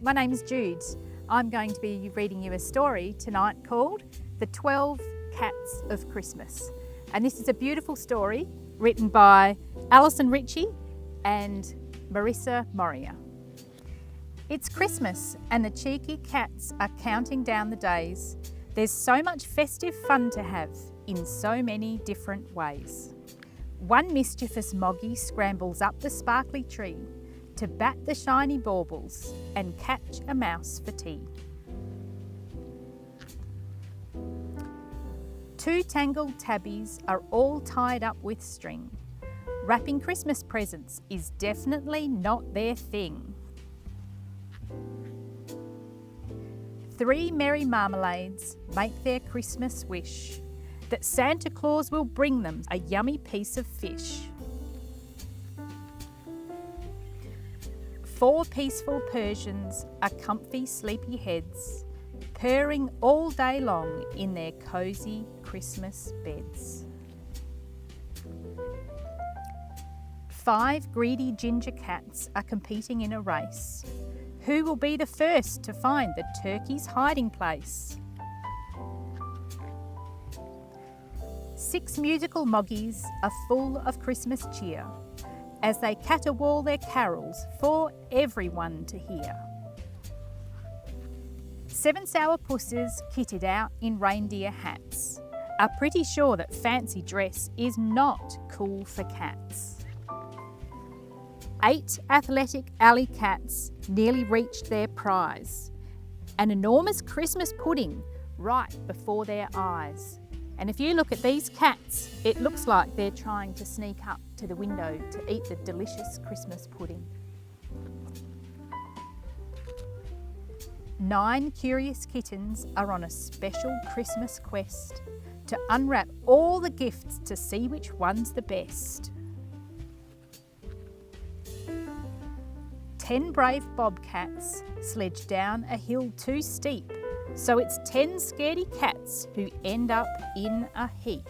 my name's Jude. I'm going to be reading you a story tonight called The 12 Cats of Christmas. And this is a beautiful story written by Alison Ritchie and Marissa Moria. It's Christmas and the cheeky cats are counting down the days. There's so much festive fun to have in so many different ways. One mischievous moggy scrambles up the sparkly tree to bat the shiny baubles and catch a mouse for tea. Two tangled tabbies are all tied up with string. Wrapping Christmas presents is definitely not their thing. Three merry marmalades make their Christmas wish that Santa Claus will bring them a yummy piece of fish. Four peaceful Persians are comfy sleepy heads, purring all day long in their cosy Christmas beds. Five greedy ginger cats are competing in a race. Who will be the first to find the turkey's hiding place? Six musical moggies are full of Christmas cheer as they caterwaul their carols for everyone to hear. Seven sour pusses kitted out in reindeer hats are pretty sure that fancy dress is not cool for cats. Eight athletic alley cats nearly reached their prize, an enormous Christmas pudding right before their eyes. And if you look at these cats, it looks like they're trying to sneak up to the window to eat the delicious Christmas pudding. 9 curious kittens are on a special Christmas quest to unwrap all the gifts to see which one's the best. 10 brave bobcats sledge down a hill too steep, so it's 10 scaredy cats who end up in a heap.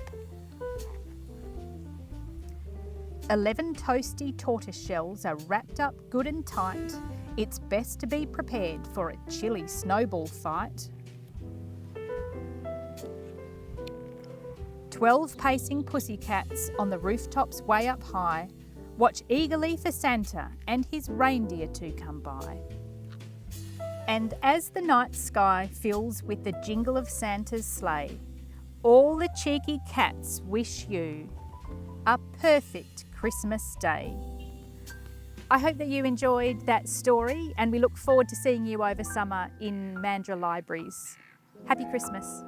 11 toasty tortoise shells are wrapped up good and tight. It's best to be prepared for a chilly snowball fight. 12 pacing pussycats on the rooftops way up high watch eagerly for Santa and his reindeer to come by. And as the night sky fills with the jingle of Santa's sleigh, all the cheeky cats wish you a perfect Christmas day. I hope that you enjoyed that story and we look forward to seeing you over summer in Mandurah libraries. Happy Christmas.